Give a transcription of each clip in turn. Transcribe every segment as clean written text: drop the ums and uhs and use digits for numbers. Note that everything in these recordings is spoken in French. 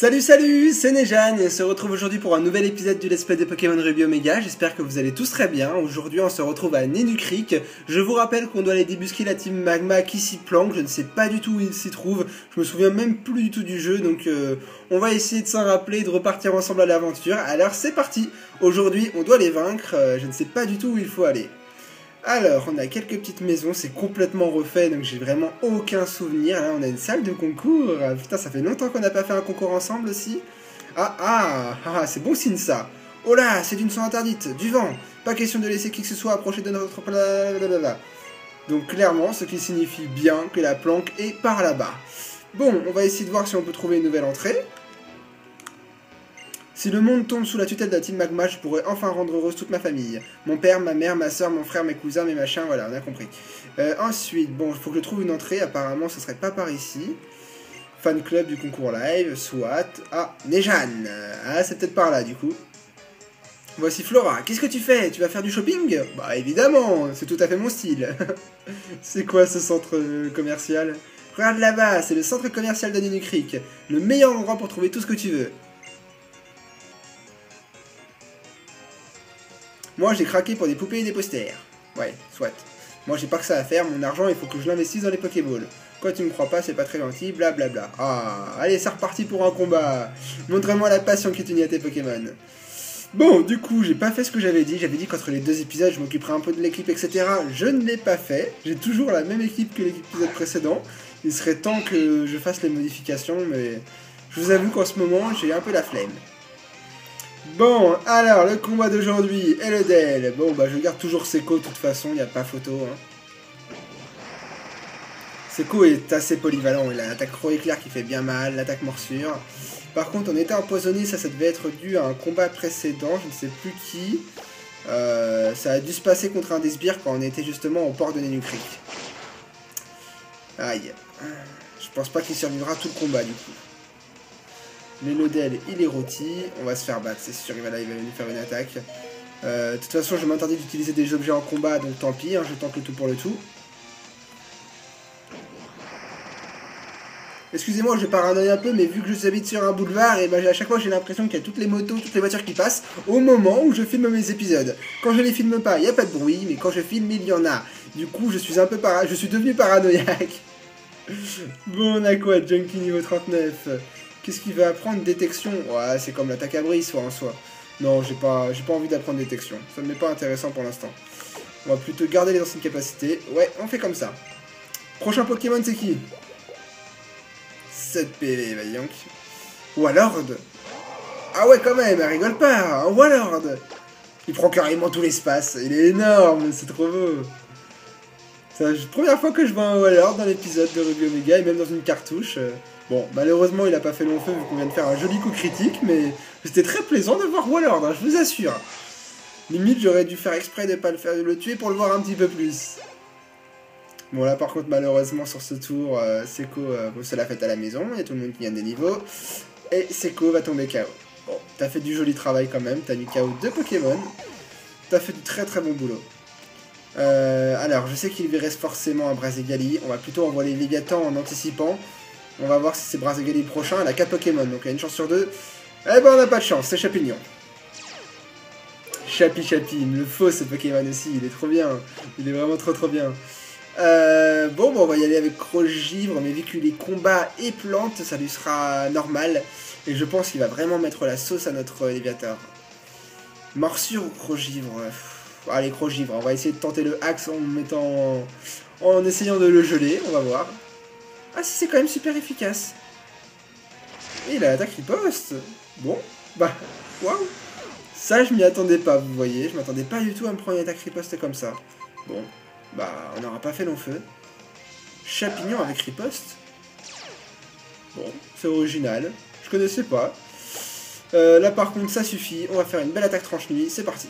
Salut, c'est Nejan et on se retrouve aujourd'hui pour un nouvel épisode du Let's Play de Pokémon Ruby Omega. J'espère que vous allez tous très bien. Aujourd'hui on se retrouve à Nenu Creek. Je vous rappelle qu'on doit aller débusquer la team Magma qui s'y planque. Je ne sais pas du tout où il s'y trouve. Je me souviens même plus du tout du jeu. Donc on va essayer de s'en rappeler et de repartir ensemble à l'aventure. Alors c'est parti. Aujourd'hui on doit les vaincre. Je ne sais pas du tout où il faut aller. Alors, on a quelques petites maisons, c'est complètement refait, donc j'ai vraiment aucun souvenir. Là, on a une salle de concours. Putain, ça fait longtemps qu'on n'a pas fait un concours ensemble aussi. C'est bon signe ça. Oh là, c'est d'une sang interdite, du vent. Pas question de laisser qui que ce soit approcher de notre... Blablabla. Donc clairement, ce qui signifie bien que la planque est par là-bas. Bon, on va essayer de voir si on peut trouver une nouvelle entrée. Si le monde tombe sous la tutelle de la team Magma, je pourrais enfin rendre heureuse toute ma famille. Mon père, ma mère, ma soeur, mon frère, mes cousins, mes machins, voilà, on a compris. Ensuite, bon, il faut que je trouve une entrée, apparemment ce serait pas par ici. Fan club du concours live, soit... Ah, Nejan. Ah, c'est peut-être par là du coup. Voici Flora, qu'est-ce que tu fais? Tu vas faire du shopping? Bah évidemment, c'est tout à fait mon style. C'est quoi ce centre commercial? Regarde là-bas, c'est le centre commercial de Nenu Creek. Le meilleur endroit pour trouver tout ce que tu veux. Moi, j'ai craqué pour des poupées et des posters. Ouais, soit. Moi, j'ai pas que ça à faire. Mon argent, il faut que je l'investisse dans les Pokéballs. Quoi, tu me crois pas, c'est pas très gentil, blablabla. Ah, allez, c'est reparti pour un combat. Montre-moi la passion qui t'unit à tes Pokémon. Bon, du coup, j'ai pas fait ce que j'avais dit. J'avais dit qu'entre les deux épisodes, je m'occuperais un peu de l'équipe, etc. Je ne l'ai pas fait. J'ai toujours la même équipe que l'épisode précédent. Il serait temps que je fasse les modifications, mais je vous avoue qu'en ce moment, j'ai un peu la flemme. Bon, alors, le combat d'aujourd'hui, Elodel. Bon, bah, je garde toujours Seco, de toute façon, il n'y a pas photo. Hein. Seco est assez polyvalent, il a l'attaque Croc-Éclair qui fait bien mal, l'attaque Morsure. Par contre, on était empoisonné, ça devait être dû à un combat précédent, je ne sais plus qui. Ça a dû se passer contre un des sbires quand on était justement au port de Nenu Creek. Aïe. Je pense pas qu'il survivra tout le combat, du coup. L'Elodel, il est rôti, on va se faire battre, c'est sûr, il va nous faire une attaque. De toute façon, je m'interdis d'utiliser des objets en combat, donc tant pis, hein, je tente le tout pour le tout. Excusez-moi, je paranoïe un peu, mais vu que je habite sur un boulevard, et ben à chaque fois j'ai l'impression qu'il y a toutes les motos, toutes les voitures qui passent au moment où je filme mes épisodes. Quand je les filme pas, il n'y a pas de bruit, mais quand je filme, il y en a. Du coup, je suis devenu paranoïaque. Bon, on a quoi, Junkie niveau 39? Qu'est-ce qu'il va apprendre? Détection. Ouais, c'est comme l'attaque à brise, soit en soi. Non, j'ai pas envie d'apprendre détection. Ça ne m'est pas intéressant pour l'instant. On va plutôt garder les anciennes capacités. Ouais, on fait comme ça. Prochain Pokémon, c'est qui? 7 PV, vas-y donc. Walord. Ah ouais, quand même, elle rigole pas. Un Walord. Il prend carrément tout l'espace. Il est énorme, c'est trop beau. C'est la première fois que je vois un Walord dans l'épisode de Ruby Omega et même dans une cartouche. Bon, malheureusement, il a pas fait long feu vu qu'on vient de faire un joli coup critique, mais c'était très plaisant de voir Walord, hein, je vous assure. Limite, j'aurais dû faire exprès de pas le tuer pour le voir un petit peu plus. Bon, là, par contre, malheureusement, sur ce tour, Seco se la fait à la maison, il y a tout le monde qui gagne des niveaux, et Seco va tomber KO. Bon, t'as fait du joli travail quand même, t'as mis KO 2 Pokémon, t'as fait du très très bon boulot. Alors, je sais qu'il lui reste forcément un Brazigali, on va plutôt envoyer Léviathan en anticipant. On va voir si c'est Brazigali le prochain, elle a 4 Pokémon, donc il y a une chance sur 2. Eh ben on n'a pas de chance, c'est Chapignon. Chapi, il me le faut ce Pokémon aussi, il est trop bien. Il est vraiment trop bien. Bon, on va y aller avec Crogivre, mais vu qu'il est combat et plante, ça lui sera normal. Et je pense qu'il va vraiment mettre la sauce à notre Léviator. Morsure ou Crogivre? Allez, Crogivre, on va essayer de tenter le axe en essayant de le geler, on va voir. Ah si, c'est quand même super efficace. Et il a l'attaque riposte. Bon, bah, waouh. Ça, je m'y attendais pas, vous voyez. Je m'attendais pas du tout à me prendre une attaque riposte comme ça. Bon, bah, on n'aura pas fait long feu. Chapignon avec riposte. Bon, c'est original. Je connaissais pas. Là, par contre, ça suffit. On va faire une belle attaque tranche-nuit. C'est parti.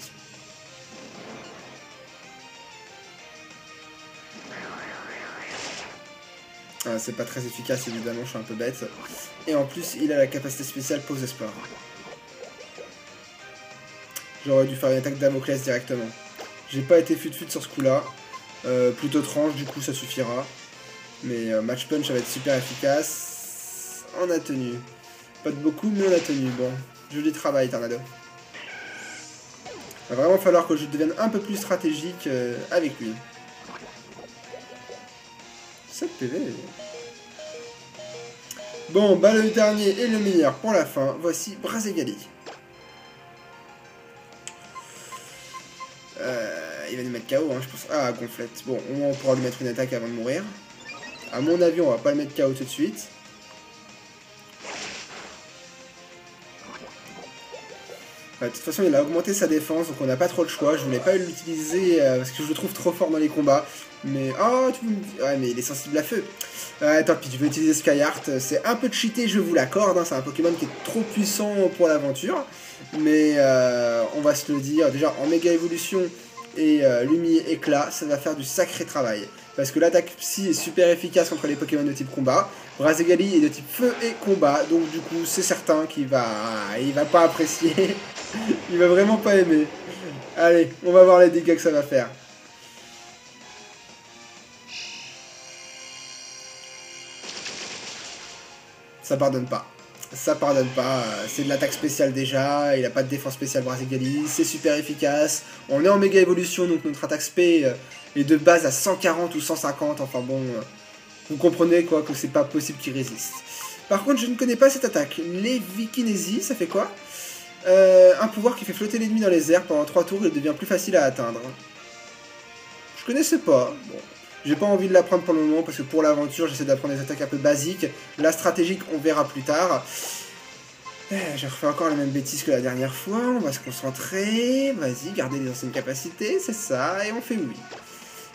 Ah, c'est pas très efficace évidemment, je suis un peu bête. Et en plus, il a la capacité spéciale pose espoir. J'aurais dû faire une attaque Damoclès directement. J'ai pas été fut sur ce coup-là. Plutôt tranche, du coup ça suffira. Mais match punch, ça va être super efficace. On a tenu. Pas de beaucoup, mais on a tenu. Bon, joli travail, Tornado. Il va vraiment falloir que je devienne un peu plus stratégique avec lui. 7 PV. Bon, bah le dernier et le meilleur pour la fin. Voici Brazegali. Il va nous mettre KO, hein, je pense. Ah, gonflette. Bon, au moins on pourra lui mettre une attaque avant de mourir. À mon avis, on va pas le mettre KO tout de suite. De toute façon, il a augmenté sa défense, donc on n'a pas trop le choix. Je voulais pas l'utiliser parce que je le trouve trop fort dans les combats. Mais, oh, tu veux... Ouais, mais il est sensible à feu. Tant pis, tu veux utiliser Skyheart. C'est un peu cheaté, je vous l'accorde. Hein. C'est un Pokémon qui est trop puissant pour l'aventure. Mais on va se le dire. Déjà, en méga évolution et Lumi éclat, ça va faire du sacré travail. Parce que l'attaque psy est super efficace contre les Pokémon de type combat. Brazegali est de type feu et combat. Donc du coup, c'est certain qu'il va... Il va pas apprécier. Il va vraiment pas aimer. Allez, on va voir les dégâts que ça va faire. Ça pardonne pas. Ça pardonne pas. C'est de l'attaque spéciale déjà. Il a pas de défense spéciale Brazegali. C'est super efficace. On est en méga évolution, donc notre attaque spé est de base à 140 ou 150. Enfin bon, vous comprenez quoi que c'est pas possible qu'il résiste. Par contre, je ne connais pas cette attaque. Lévikinésie, ça fait quoi? Un pouvoir qui fait flotter l'ennemi dans les airs pendant 3 tours, il devient plus facile à atteindre. Je connaissais pas. Bon. J'ai pas envie de l'apprendre pour le moment parce que pour l'aventure, j'essaie d'apprendre des attaques un peu basiques. La stratégique, on verra plus tard. J'ai refait encore la même bêtise que la dernière fois. On va se concentrer. Vas-y, garder les anciennes capacités, c'est ça. Et on fait oui.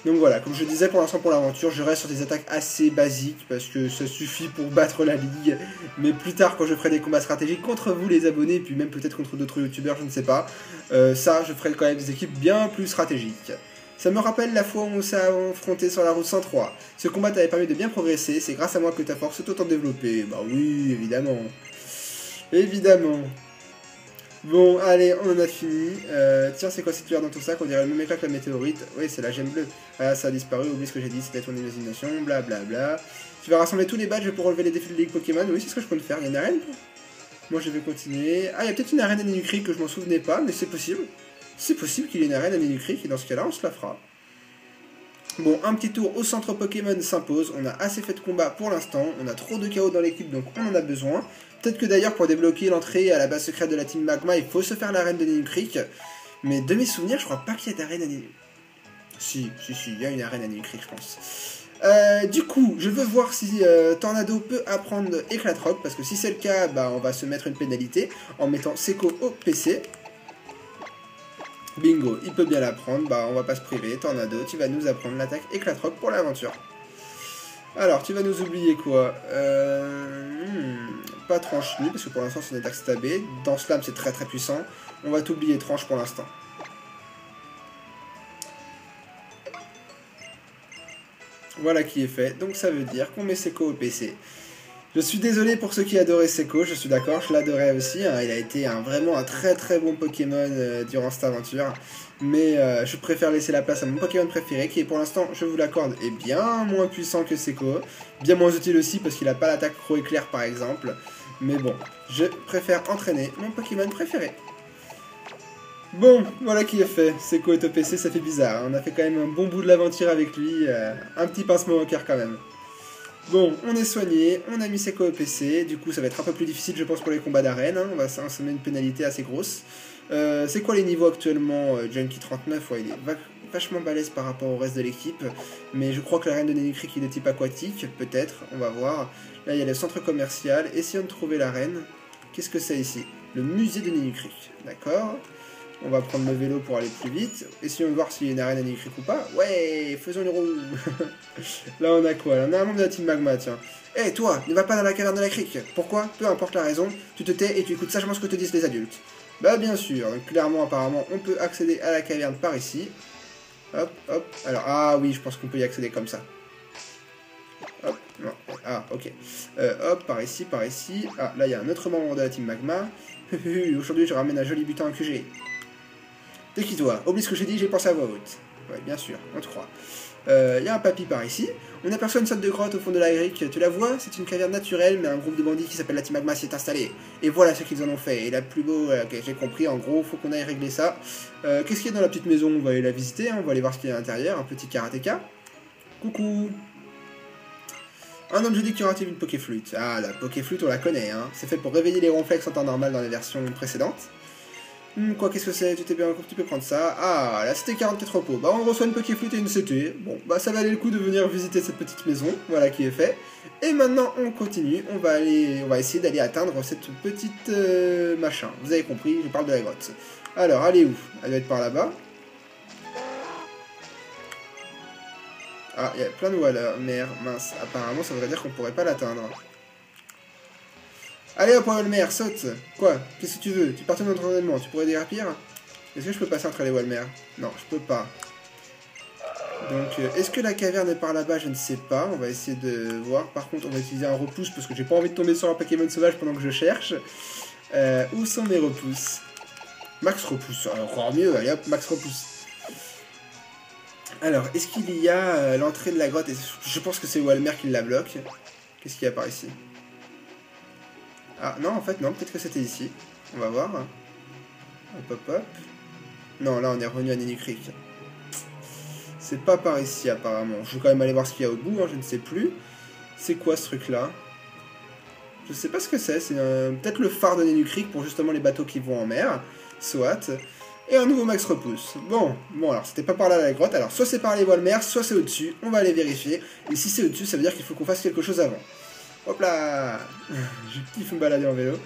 Donc voilà, comme je disais, pour l'instant pour l'aventure, je reste sur des attaques assez basiques parce que ça suffit pour battre la ligue. Mais plus tard, quand je ferai des combats stratégiques contre vous les abonnés, et puis même peut-être contre d'autres youtubeurs, je ne sais pas, ça, je ferai quand même des équipes bien plus stratégiques. Ça me rappelle la fois où on s'est affronté sur la route 103. Ce combat t'avait permis de bien progresser, c'est grâce à moi que ta force s'est autant développée. Bah oui, évidemment. Évidemment. Bon, allez, on en a fini. Tiens, c'est quoi cette lueur dans tout ça qu'on dirait le même éclat que la météorite? Oui, c'est la gemme bleue. Ah, ça a disparu, oublie ce que j'ai dit, c'était ton imagination, blablabla. Bla bla. Tu vas rassembler tous les badges pour relever les défis de Ligue Pokémon. Oui, c'est ce que je peux le faire. Il y a une arène? Moi, je vais continuer. Ah, il y a peut-être une arène à Ninucric que je m'en souvenais pas, mais c'est possible. C'est possible qu'il y ait une arène à Ninucric, et dans ce cas-là, on se la fera. Bon, un petit tour au centre Pokémon s'impose. On a assez fait de combat pour l'instant. On a trop de chaos dans l'équipe, donc on en a besoin. Peut-être que d'ailleurs, pour débloquer l'entrée à la base secrète de la Team Magma, il faut se faire l'arène de Ninucric. Mais de mes souvenirs, je crois pas qu'il y ait d'arène à Ninucric. Si, il y a une arène à Ninucric, je pense. Du coup, je veux voir si Tornado peut apprendre Éclatroc, parce que si c'est le cas, bah, on va se mettre une pénalité en mettant Seco au PC. Bingo, il peut bien l'apprendre, bah on va pas se priver. Tornado, tu vas nous apprendre l'attaque Éclatroc pour l'aventure. Alors, tu vas nous oublier quoi? Pas tranche ni, parce que pour l'instant c'est une attaque stabée. Dans Slam c'est très puissant. On va t'oublier tranche pour l'instant. Voilà qui est fait. Donc ça veut dire qu'on met Seco au PC. Je suis désolé pour ceux qui adoraient Seco, je suis d'accord, je l'adorais aussi. Hein. Il a été vraiment un très bon Pokémon durant cette aventure. Mais je préfère laisser la place à mon Pokémon préféré, qui est pour l'instant, je vous l'accorde, est bien moins puissant que Seco. Bien moins utile aussi, parce qu'il n'a pas l'attaque Croc-Éclair par exemple. Mais bon, je préfère entraîner mon Pokémon préféré. Bon, voilà qui est fait. Seco est au PC, ça fait bizarre. Hein. On a fait quand même un bon bout de l'aventure avec lui. Un petit pincement au cœur quand même. Bon, on est soigné, on a mis Seco au PC, du coup ça va être un peu plus difficile je pense pour les combats d'arène, hein. On va se mettre une pénalité assez grosse. C'est quoi les niveaux actuellement? Junkie 39, ouais, il est vachement balèze par rapport au reste de l'équipe, mais je crois que l'arène de Ninucric est de type aquatique, peut-être, on va voir. Là il y a le centre commercial, essayons de trouver l'arène. Qu'est-ce que c'est ici? Le musée de Ninucric, d'accord. On va prendre le vélo pour aller plus vite. Essayons de voir s'il y a une arène à Ninucric ou pas. Ouais, faisons une roue. Là, on a quoi? Là, on a un membre de la Team Magma, tiens. Eh, hey, toi, ne va pas dans la caverne de la crique. Pourquoi? Peu importe la raison, tu te tais et tu écoutes sagement ce que te disent les adultes. Bah, bien sûr. Donc, clairement, apparemment, on peut accéder à la caverne par ici. Hop, hop. Alors, ah oui, je pense qu'on peut y accéder comme ça. Hop, non. Ah, ok. Hop, par ici, par ici. Ah, là, il y a un autre membre de la Team Magma. Aujourd'hui, je ramène un joli butin en QG. T'es qui toi? Oublie ce que j'ai dit, j'ai pensé à voix haute. Ouais, bien sûr, on te croit. Il y a un papy par ici. On aperçoit une sorte de grotte au fond de la Eric. Tu la vois? C'est une caverne naturelle, mais un groupe de bandits qui s'appelle la Team Magma s'y est installé. Et voilà ce qu'ils en ont fait. Et la plus beau, okay, j'ai compris, en gros, faut qu'on aille régler ça. Qu'est-ce qu'il y a dans la petite maison? On va aller la visiter, hein. On va aller voir ce qu'il y a à l'intérieur. Un petit karatéka. Coucou. Un homme jeudi qui aura une Pokéflûte. Ah, la Pokéflûte, on la connaît, hein. C'est fait pour réveiller les ronflex en temps normal dans les versions précédentes. Quoi, qu'est-ce que c'est? Tu peux prendre ça. Ah, la CT 44 repos. Bah, on reçoit une Pokéflûte et une CT. Bon, bah, ça valait le coup de venir visiter cette petite maison. Voilà qui est fait. Et maintenant, on continue. On va essayer d'aller atteindre cette petite machin. Vous avez compris, je parle de la grotte. Alors, elle est où? Elle doit être par là-bas. Ah, il y a plein de Waller. Merde, mince. Apparemment, ça voudrait dire qu'on pourrait pas l'atteindre. Allez hop, Walmer, saute. Quoi? Qu'est-ce que tu veux? Tu partais de notre entraînement, tu pourrais dégrapir? Est-ce que je peux passer entre les Walmer? Non, je peux pas. Donc, est-ce que la caverne est par là-bas? Je ne sais pas. On va essayer de voir. Par contre, on va utiliser un repousse parce que j'ai pas envie de tomber sur un Pokémon sauvage pendant que je cherche. Où sont mes repousses? Max repousse. Encore mieux. Allez hop, Max repousse. Alors, est-ce qu'il y a l'entrée de la grotte? Je pense que c'est Walmer qui la bloque. Qu'est-ce qu'il y a par ici? Ah, non, en fait, non. Peut-être que c'était ici. On va voir. Hop, hop, hop. Non, là, on est revenu à Nenu Creek. C'est pas par ici, apparemment. Je vais quand même aller voir ce qu'il y a au bout, hein, je ne sais plus. C'est quoi, ce truc-là? Je sais pas ce que c'est. C'est peut-être le phare de Nenu Creek pour justement les bateaux qui vont en mer. Soit. Et un nouveau max repousse. Bon, alors, c'était pas par là la grotte. Alors, soit c'est par les Walmer, soit c'est au-dessus. On va aller vérifier. Et si c'est au-dessus, ça veut dire qu'il faut qu'on fasse quelque chose avant. Hop là. Je kiffe me balader en vélo.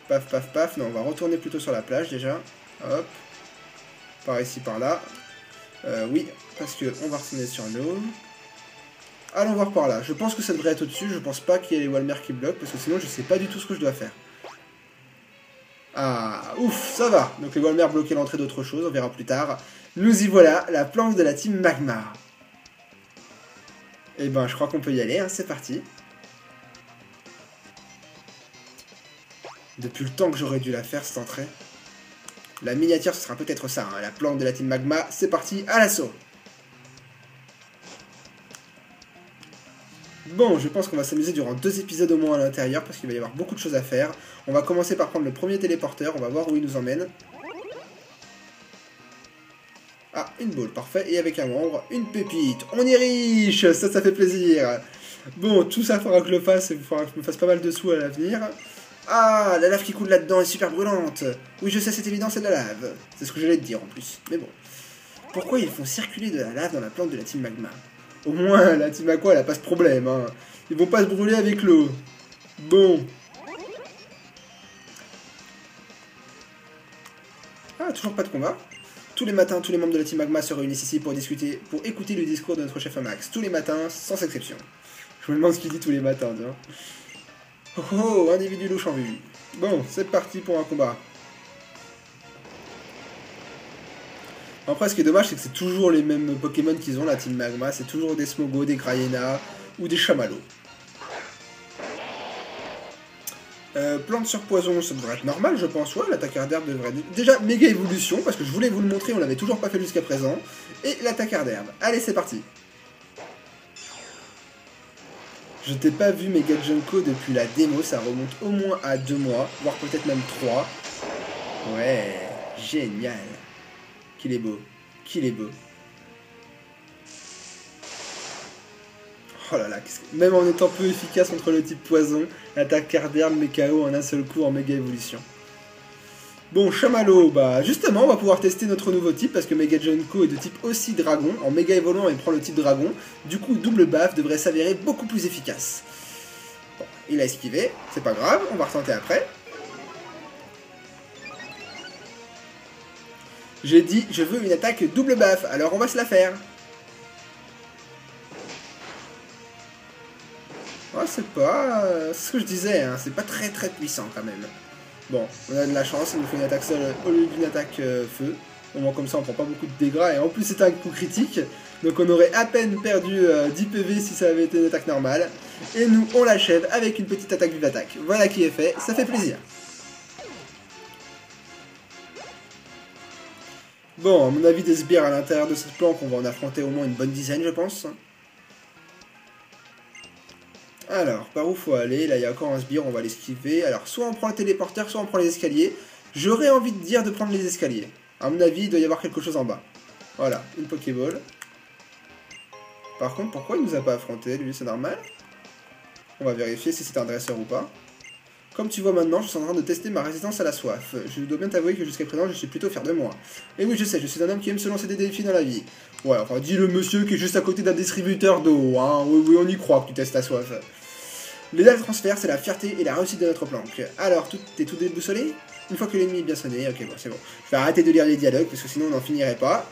Paf, paf, paf. Non, on va retourner plutôt sur la plage déjà. Hop. Par ici, par là. Oui, parce que on va retourner sur l'eau. Allons voir par là. Je pense que ça devrait être au-dessus. Je pense pas qu'il y ait les Walmer qui bloquent, parce que sinon je sais pas du tout ce que je dois faire. Ah, ouf, ça va. Donc les Walmer bloquaient l'entrée d'autre chose, on verra plus tard. Nous y voilà, la planche de la Team Magma. Et ben, je crois qu'on peut y aller, hein. C'est parti. Depuis le temps que j'aurais dû la faire, cette entrée. La miniature, ce sera peut-être ça, hein, la plante de la Team Magma. C'est parti, à l'assaut. Bon, je pense qu'on va s'amuser durant 2 épisodes au moins à l'intérieur, parce qu'il va y avoir beaucoup de choses à faire. On va commencer par prendre le premier téléporteur, on va voir où il nous emmène. Ah, une boule, parfait. Et avec un membre, une pépite. On est riche, ça fait plaisir. Bon, tout ça, il faudra que je le fasse, il faudra que je me fasse pas mal de sous à l'avenir. Ah, la lave qui coule là-dedans est super brûlante. Oui, je sais, c'est évident, c'est de la lave. C'est ce que j'allais te dire en plus. Mais bon. Pourquoi ils font circuler de la lave dans la plante de la Team Magma? Au moins, la Team Aqua, elle a pas ce problème. Hein. Ils vont pas se brûler avec l'eau. Bon. Ah, toujours pas de combat. Tous les matins, tous les membres de la Team Magma se réunissent ici pour écouter le discours de notre chef Max. Tous les matins, sans exception. Je me demande ce qu'il dit tous les matins, tiens. Oh oh, individu louche en vue. Bon, c'est parti pour un combat. Après, ce qui est dommage, c'est que c'est toujours les mêmes Pokémon qu'ils ont, la Team Magma. C'est toujours des Smogo, des Grayena ou des Chamallows. Plante sur poison, ça devrait être normal, je pense. Ouais, l'attaque d'herbe devrait... Déjà, méga évolution, parce que je voulais vous le montrer, on l'avait toujours pas fait jusqu'à présent. Et l'attaque d'herbe. Allez, c'est parti. Je t'ai pas vu Mega Junko depuis la démo, ça remonte au moins à 2 mois, voire peut-être même 3. Ouais, génial. Qu'il est beau, qu'il est beau. Oh là là, même en étant peu efficace contre le type poison, l'attaque d'herbe met KO en un seul coup en méga évolution. Bon, Chamallow, bah justement, on va pouvoir tester notre nouveau type parce que Mega Junko est de type aussi dragon. En méga évoluant, il prend le type dragon. Du coup, double baffe devrait s'avérer beaucoup plus efficace. Bon, il a esquivé, c'est pas grave, on va retenter après. J'ai dit, je veux une attaque double baffe, alors on va se la faire. Oh, c'est pas... c'est ce que je disais, hein, c'est pas très puissant quand même. Bon, on a de la chance, il nous fait une attaque seule au lieu d'une attaque feu. Au moins comme ça on prend pas beaucoup de dégâts et en plus c'est un coup critique. Donc on aurait à peine perdu 10 PV si ça avait été une attaque normale. Et nous on l'achève avec une petite attaque vive attaque. Voilà qui est fait, ça fait plaisir. Bon, à mon avis, des sbires à l'intérieur de cette planque, on va en affronter au moins une bonne dizaine, je pense. Alors, par où faut aller? Là, il y a encore un sbire, on va l'esquiver. Alors, soit on prend le téléporteur, soit on prend les escaliers. J'aurais envie de dire de prendre les escaliers. À mon avis, il doit y avoir quelque chose en bas. Voilà, une Pokéball. Par contre, pourquoi il nous a pas affronté, lui? C'est normal? On va vérifier si c'est un dresseur ou pas. Comme tu vois maintenant, je suis en train de tester ma résistance à la soif. Je dois bien t'avouer que jusqu'à présent, je suis plutôt fier de moi. Et oui, je sais, je suis un homme qui aime se lancer des défis dans la vie. Ouais, enfin, dis le monsieur qui est juste à côté d'un distributeur d'eau, hein. Oui, oui, on y croit que tu testes ta soif. Les dalles transfert, c'est la fierté et la réussite de notre planque. Alors, t'es tout déboussolé? Une fois que l'ennemi est bien sonné, ok, bon, c'est bon. Je vais arrêter de lire les dialogues, parce que sinon on n'en finirait pas.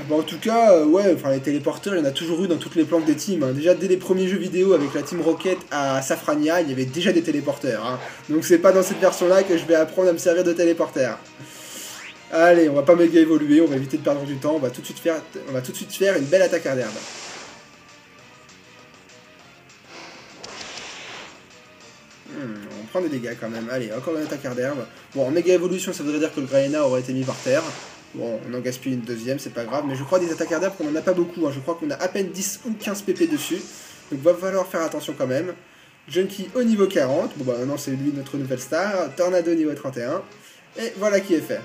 Bon, en tout cas, ouais, enfin les téléporteurs, il y en a toujours eu dans toutes les planques des teams. Hein. Déjà, dès les premiers jeux vidéo avec la Team Rocket à Safrania, il y avait déjà des téléporteurs. Hein. Donc c'est pas dans cette version-là que je vais apprendre à me servir de téléporteur. Allez, on va pas méga évoluer, on va éviter de perdre du temps, on va tout de suite faire une belle attaque à l'herbe. On prend des dégâts quand même. Allez, encore une attaque à l'herbe. Bon, en méga évolution, ça voudrait dire que le Graina aurait été mis par terre. Bon, on en gaspille une deuxième, c'est pas grave, mais je crois des attaques ardentes qu'on en a pas beaucoup, hein. Je crois qu'on a à peine 10 ou 15 PP dessus, donc va falloir faire attention quand même. Junkie au niveau 40, bon bah maintenant c'est lui notre nouvelle star, Tornado au niveau 31, et voilà qui est fait.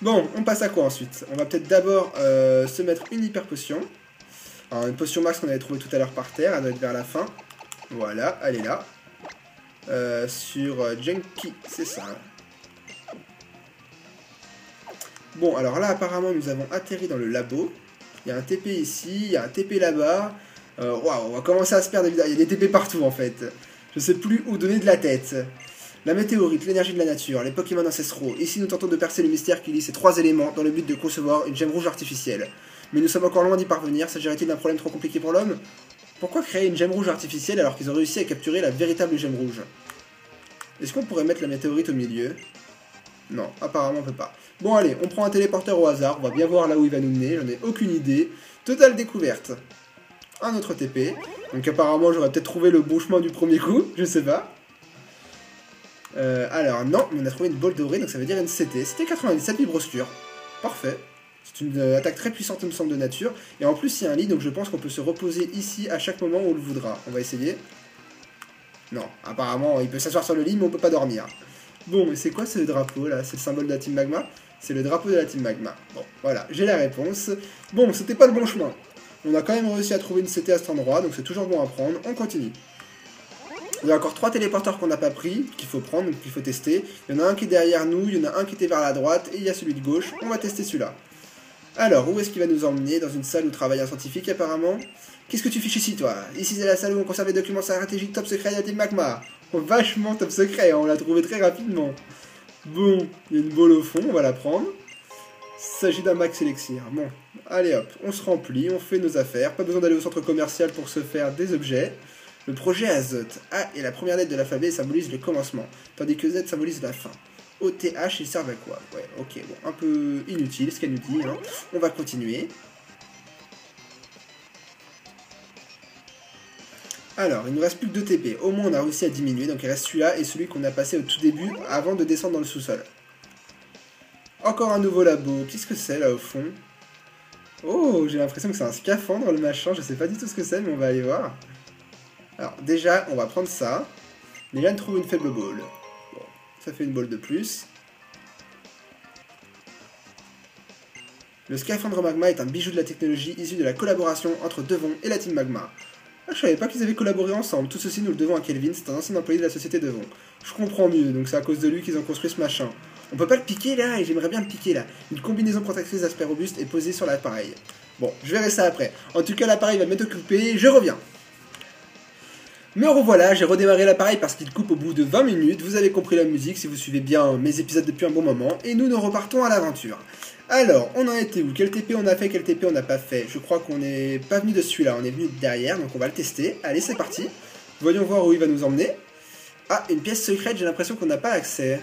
Bon, on passe à quoi ensuite? On va peut-être d'abord se mettre une hyper potion. Alors, une potion max qu'on avait trouvée tout à l'heure par terre, elle doit être vers la fin. Voilà, elle est là. Sur Junkie, c'est ça. Bon, alors là, apparemment, nous avons atterri dans le labo. Il y a un TP ici, il y a un TP là-bas. Waouh, on va commencer à se perdre. Il y a des TP partout, en fait. Je sais plus où donner de la tête. La météorite, l'énergie de la nature, les Pokémon ancestraux. Ici, nous tentons de percer le mystère qui lie ces trois éléments dans le but de concevoir une gemme rouge artificielle. Mais nous sommes encore loin d'y parvenir. S'agirait-il d'un problème trop compliqué pour l'homme? Pourquoi créer une gemme rouge artificielle alors qu'ils ont réussi à capturer la véritable gemme rouge? Est-ce qu'on pourrait mettre la météorite au milieu? Non, apparemment on peut pas. Bon allez, on prend un téléporteur au hasard, on va bien voir là où il va nous mener, j'en ai aucune idée. Totale découverte. Un autre TP. Donc apparemment j'aurais peut-être trouvé le bon chemin du premier coup, je sais pas. Alors non, on a trouvé une bolle dorée, donc ça veut dire une CT. C'était 97 vibroscure. Parfait. C'est une attaque très puissante, il me semble, de nature. Et en plus, il y a un lit, donc je pense qu'on peut se reposer ici à chaque moment où on le voudra. On va essayer. Non, apparemment, il peut s'asseoir sur le lit, mais on peut pas dormir. Bon, mais c'est quoi ce drapeau, là? C'est le symbole de la Team Magma? C'est le drapeau de la Team Magma. Bon, voilà, j'ai la réponse. Bon, c'était pas le bon chemin. On a quand même réussi à trouver une CT à cet endroit, donc c'est toujours bon à prendre. On continue. Il y a encore 3 téléporteurs qu'on n'a pas pris, qu'il faut prendre, qu'il faut tester. Il y en a un qui est derrière nous, il y en a un qui était vers la droite, et il y a celui de gauche. On va tester celui-là. Alors, où est-ce qu'il va nous emmener? Dans une salle où travaille un scientifique, apparemment. Qu'est-ce que tu fiches ici, toi? Ici, c'est la salle où on conserve les documents stratégiques top secret de la Team Magma. Oh, vachement top secret, on l'a trouvé très rapidement. Bon, il y a une boule au fond, on va la prendre. Il s'agit d'un max élixir. Bon, allez hop, on se remplit, on fait nos affaires. Pas besoin d'aller au centre commercial pour se faire des objets. Le projet Azote. A est la première lettre de l'alphabet et symbolise le commencement, tandis que Z symbolise la fin. OTH, ils servent à quoi? Ouais, ok, bon, un peu inutile ce qu'elle nous dit, hein. On va continuer. Alors, il nous reste plus que 2 TP. Au moins, on a réussi à diminuer, donc il reste celui-là et celui qu'on a passé au tout début avant de descendre dans le sous-sol. Encore un nouveau labo. Qu'est-ce que c'est, là, au fond? Oh, j'ai l'impression que c'est un scaphandre, le machin. Je sais pas du tout ce que c'est, mais on va aller voir. Alors, déjà, on va prendre ça. Déjà, on trouve une faible balle. Bon, ça fait une balle de plus. Le Scaphandre Magma est un bijou de la technologie issu de la collaboration entre Devon et la Team Magma. Ah, je savais pas qu'ils avaient collaboré ensemble. Tout ceci, nous le devons à Kelvin, c'est un ancien employé de la société Devon. Je comprends mieux, donc c'est à cause de lui qu'ils ont construit ce machin. On peut pas le piquer là, et j'aimerais bien le piquer là. Une combinaison protectrice d'aspect robuste est posée sur l'appareil. Bon, je verrai ça après. En tout cas, l'appareil va m'être occupé, je reviens. Me revoilà, j'ai redémarré l'appareil parce qu'il coupe au bout de 20 minutes. Vous avez compris la musique si vous suivez bien mes épisodes depuis un bon moment. Et nous repartons à l'aventure. Alors, on en était où? Quel TP on a fait, quel TP on n'a pas fait? Je crois qu'on n'est pas venu de celui-là, on est venu de derrière, donc on va le tester. Allez, c'est parti. Voyons voir où il va nous emmener. Ah, une pièce secrète, j'ai l'impression qu'on n'a pas accès.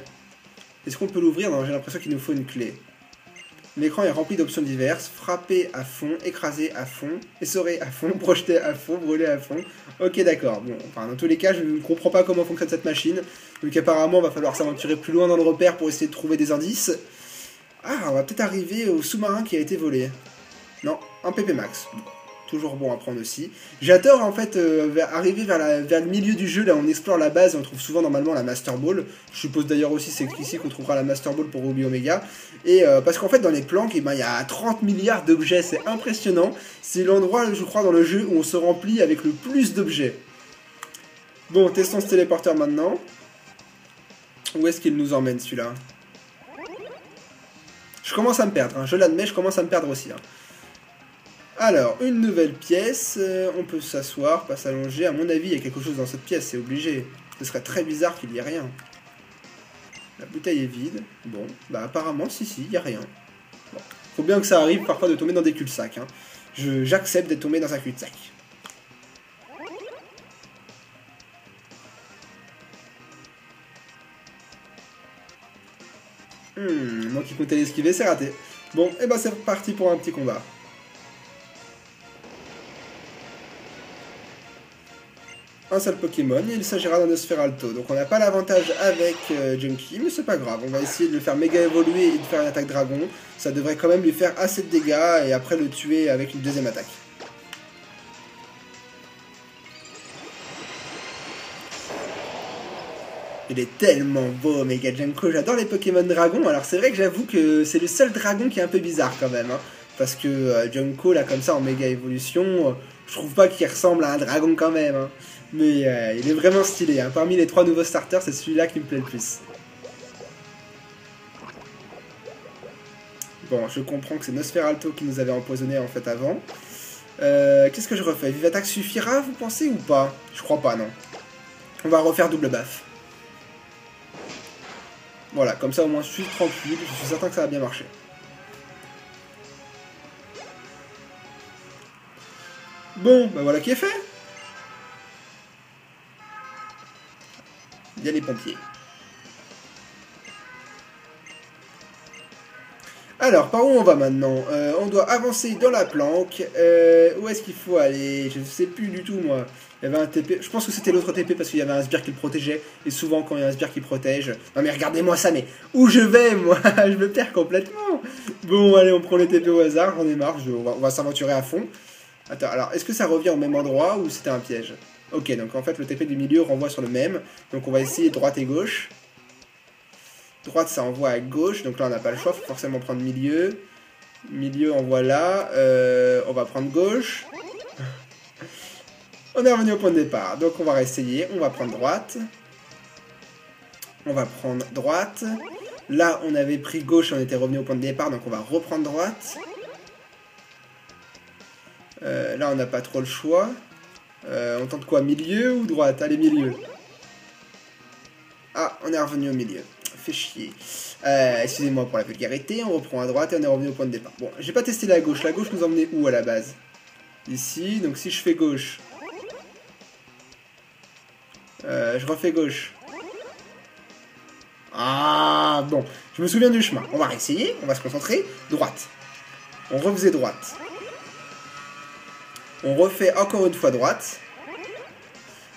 Est-ce qu'on peut l'ouvrir? Non, j'ai l'impression qu'il nous faut une clé. L'écran est rempli d'options diverses. Frapper à fond, écraser à fond, essorer à fond, projeter à fond, brûler à fond. Ok, d'accord. Bon, enfin, dans tous les cas, je ne comprends pas comment fonctionne cette machine. Donc apparemment, va falloir s'aventurer plus loin dans le repère pour essayer de trouver des indices. Ah, on va peut-être arriver au sous-marin qui a été volé. Non, un PP Max. Toujours bon à prendre aussi. J'adore en fait arriver vers le milieu du jeu, là on explore la base et on trouve souvent normalement la Master Ball. Je suppose d'ailleurs aussi c'est ici qu'on trouvera la Master Ball pour Ruby Omega. Et parce qu'en fait dans les planques, eh ben, il y a 30 milliards d'objets, c'est impressionnant. C'est l'endroit je crois dans le jeu où on se remplit avec le plus d'objets. Bon, testons ce téléporteur maintenant. Où est-ce qu'il nous emmène celui-là? Je commence à me perdre, hein. Je l'admets, je commence à me perdre aussi. Hein. Alors, une nouvelle pièce, on peut s'asseoir, pas s'allonger. À mon avis, il y a quelque chose dans cette pièce, c'est obligé. Ce serait très bizarre qu'il n'y ait rien. La bouteille est vide. Bon, bah apparemment, si, il n'y a rien. Bon. Faut bien que ça arrive parfois de tomber dans des cul-de-sac. Hein. J'accepte d'être tombé dans un cul-de-sac. Moi qui comptais l'esquiver, c'est raté. Bon, et ben c'est parti pour un petit combat. Un seul Pokémon, et il s'agira d'un Nosferalto. Donc on n'a pas l'avantage avec Junkie, mais c'est pas grave. On va essayer de le faire méga évoluer et de faire une attaque dragon. Ça devrait quand même lui faire assez de dégâts, et après le tuer avec une deuxième attaque. Il est tellement beau, Mega Junko. J'adore les Pokémon dragons. Alors c'est vrai que j'avoue que c'est le seul dragon qui est un peu bizarre quand même. Hein, parce que Junko, là comme ça, en méga évolution, je trouve pas qu'il ressemble à un dragon quand même. Hein. Mais il est vraiment stylé. Hein. Parmi les 3 nouveaux starters, c'est celui-là qui me plaît le plus. Bon, je comprends que c'est Nosferalto qui nous avait empoisonné en fait avant. Qu'est-ce que je refais? Vive attaque suffira, vous pensez ou pas? Je crois pas, non. On va refaire double baffe. Voilà, comme ça au moins je suis tranquille, je suis certain que ça va bien marcher. Bon, bah voilà qui est fait. Il y a les pompiers. Alors, par où on va maintenant? On doit avancer dans la planque. Où est-ce qu'il faut aller? Je ne sais plus du tout, moi. Il y avait un TP. Je pense que c'était l'autre TP parce qu'il y avait un sbire qui le protégeait. Et souvent, quand il y a un sbire qui protège... Non mais regardez-moi ça, mais où je vais, moi? Je me perds complètement. Bon, allez, on prend les TP au hasard. J'en ai marre. On va s'aventurer à fond. Attends, alors, est-ce que ça revient au même endroit ou c'était un piège? Ok, donc en fait, le TP du milieu renvoie sur le même. Donc on va essayer droite et gauche. Droite, ça envoie à gauche, donc là on n'a pas le choix, faut forcément prendre milieu. Milieu, envoie là. On va prendre gauche. On est revenu au point de départ, donc on va réessayer. On va prendre droite. On va prendre droite. Là, on avait pris gauche, on était revenu au point de départ, donc on va reprendre droite. Là, on n'a pas trop le choix. On tente quoi? Milieu ou droite? Allez, milieu. Ah, on est revenu au milieu. Fait chier. Excusez-moi pour la vulgarité, on reprend à droite et on est revenu au point de départ. Bon, j'ai pas testé la gauche. La gauche nous emmenait où à la base? Ici, donc si je fais gauche... je refais gauche. Ah, bon. Je me souviens du chemin. On va réessayer, on va se concentrer. Droite. On refaisait droite. On refait encore une fois droite.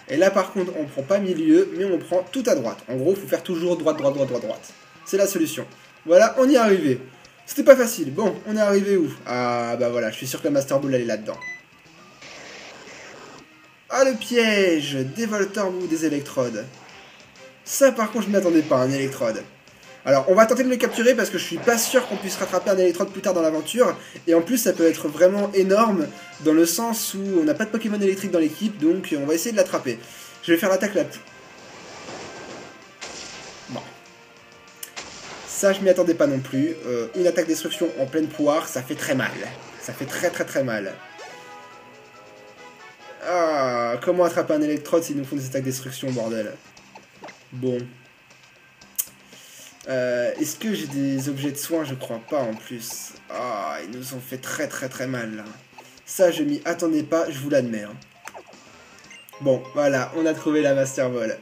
Et là, par contre, on prend pas milieu, mais on prend tout à droite. En gros, il faut faire toujours droite, droite, droite, droite, droite. C'est la solution. Voilà, on y est arrivé. C'était pas facile. Bon, on est arrivé où? Ah, bah voilà, je suis sûr que la Master Ball, elle est là-dedans. Ah, le piège! Des Voltorb ou des électrodes. Ça, par contre, je ne m'attendais pas, un électrode. Alors, on va tenter de le capturer parce que je suis pas sûr qu'on puisse rattraper un électrode plus tard dans l'aventure. Et en plus, ça peut être vraiment énorme dans le sens où on n'a pas de Pokémon électrique dans l'équipe, donc on va essayer de l'attraper. Je vais faire l'attaque la plus... Bon. Ça, je m'y attendais pas non plus. Une attaque destruction en pleine poire, ça fait très mal. Ça fait très très très mal. Ah, comment attraper un électrode s'ils nous font des attaques destruction, bordel? Bon. Est-ce que j'ai des objets de soins? Je crois pas en plus. Ah, ils nous ont fait très très très mal là. Ça, je m'y attendais pas, je vous l'admets. Hein. Bon, voilà, on a trouvé la Master Ball.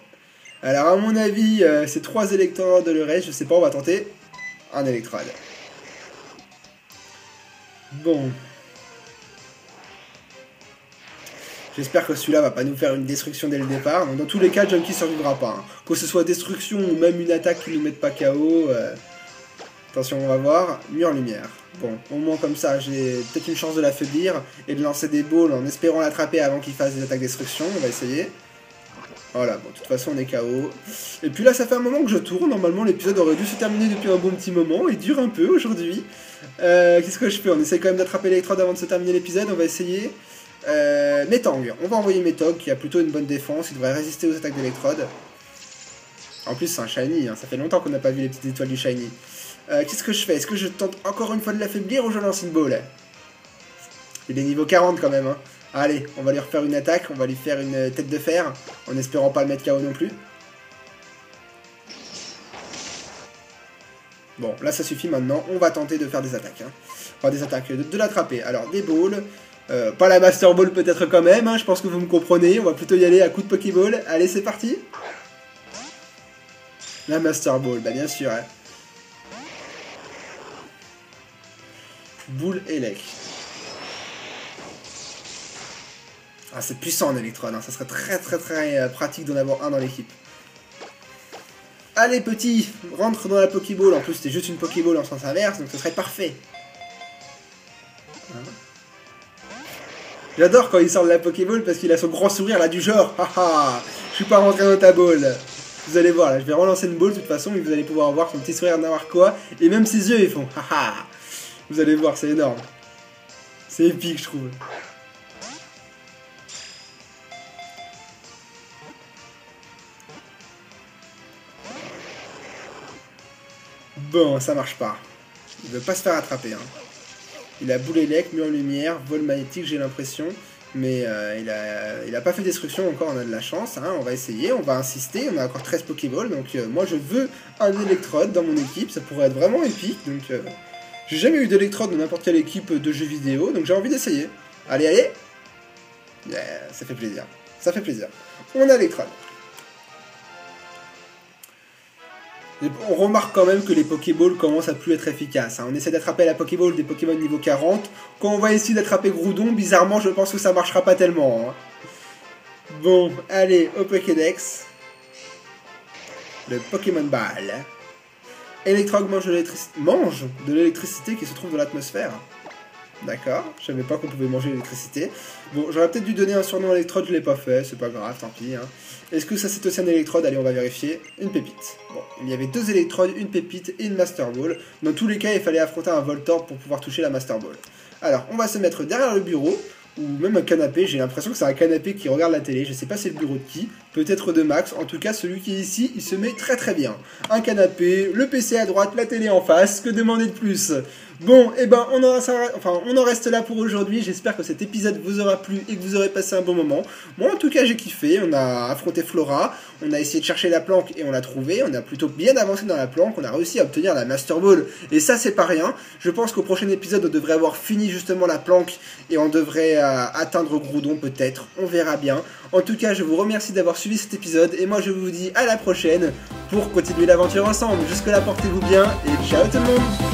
Alors, à mon avis, c'est 3 électrodes le reste, je sais pas, on va tenter un électrode. Bon. J'espère que celui-là va pas nous faire une destruction dès le départ. Donc, dans tous les cas, Junkie survivra pas. Hein. Que ce soit destruction ou même une attaque qui nous mette pas KO. Attention, on va voir. Mur lumière. Bon, au moins comme ça, j'ai peut-être une chance de l'affaiblir et de lancer des balls en espérant l'attraper avant qu'il fasse des attaques destruction. On va essayer. Voilà, bon, de toute façon, on est KO. Et puis là, ça fait un moment que je tourne. Normalement, l'épisode aurait dû se terminer depuis un bon petit moment. Il dure un peu aujourd'hui. Qu'est-ce que je fais? On essaie quand même d'attraper l'électrode avant de se terminer l'épisode. On va essayer. Metang. On va envoyer Metang qui a plutôt une bonne défense. Il devrait résister aux attaques d'électrode. En plus, c'est un shiny. Hein. Ça fait longtemps qu'on n'a pas vu les petites étoiles du shiny. Qu'est-ce que je fais? Est-ce que je tente encore une fois de l'affaiblir ou je lance une ball? Il est niveau 40 quand même. Hein. Allez, on va lui refaire une attaque. On va lui faire une tête de fer. En espérant pas le mettre KO non plus. Bon, là ça suffit maintenant. On va tenter de faire des attaques. Hein. Enfin, des attaques, de l'attraper. Alors, des balls. Pas la Master Ball peut-être quand même. Hein. Je pense que vous me comprenez. On va plutôt y aller à coup de Pokéball. Allez, c'est parti. La Master Ball, bah bien sûr. Hein. Boule élec. Ah, c'est puissant en électrode, hein. Ça serait très pratique d'en avoir un dans l'équipe. Allez petit, rentre dans la Pokéball. En plus c'était juste une Pokéball en sens inverse, donc ce serait parfait. J'adore quand il sort de la Pokéball parce qu'il a son grand sourire là du genre haha, je suis pas rentré dans ta ball. Vous allez voir là, je vais relancer une ball de toute façon et vous allez pouvoir voir son petit sourire narquois et même ses yeux ils font haha. Vous allez voir, c'est énorme. C'est épique je trouve. Bon, ça marche pas. Il veut pas se faire attraper. Hein. Il a boule élec, mur lumière, vol magnétique, j'ai l'impression. Mais il a pas fait destruction encore, on a de la chance. Hein. On va essayer, on va insister. On a encore 13 Pokéballs. Donc moi je veux un électrode dans mon équipe. Ça pourrait être vraiment épique. Donc j'ai jamais eu d'électrode dans n'importe quelle équipe de jeux vidéo. Donc j'ai envie d'essayer. Allez, allez. Yeah, ça fait plaisir. Ça fait plaisir. On a l'électrode. On remarque quand même que les Pokéballs commencent à plus être efficaces. Hein. On essaie d'attraper la Pokéball des Pokémon niveau 40. Quand on va essayer d'attraper Groudon, bizarrement, je pense que ça marchera pas tellement. Hein. Bon, allez, au Pokédex. Le Pokémon Ball. Electrog mange de l'électricité qui se trouve dans l'atmosphère. D'accord, je savais pas qu'on pouvait manger l'électricité. Bon, j'aurais peut-être dû donner un surnom à l'électrode, je l'ai pas fait, c'est pas grave, tant pis. Hein. Est-ce que ça c'est aussi un électrode? Allez, on va vérifier. Une pépite. Bon, il y avait 2 électrodes, une pépite et une Master Ball. Dans tous les cas, il fallait affronter un Voltorb pour pouvoir toucher la Master Ball. Alors, on va se mettre derrière le bureau, ou même un canapé. J'ai l'impression que c'est un canapé qui regarde la télé. Je sais pas c'est le bureau de qui, peut-être de Max. En tout cas, celui qui est ici, il se met très bien. Un canapé, le PC à droite, la télé en face, que demander de plus? Bon, et ben on en reste là pour aujourd'hui. J'espère que cet épisode vous aura plu et que vous aurez passé un bon moment. Moi en tout cas j'ai kiffé, on a affronté Flora, on a essayé de chercher la planque et on l'a trouvée, on a plutôt bien avancé dans la planque, on a réussi à obtenir la Master Ball et ça c'est pas rien. Je pense qu'au prochain épisode on devrait avoir fini justement la planque et on devrait atteindre Groudon peut-être, on verra bien. En tout cas je vous remercie d'avoir suivi cet épisode et moi je vous dis à la prochaine pour continuer l'aventure ensemble. Jusque là portez-vous bien et ciao tout le monde.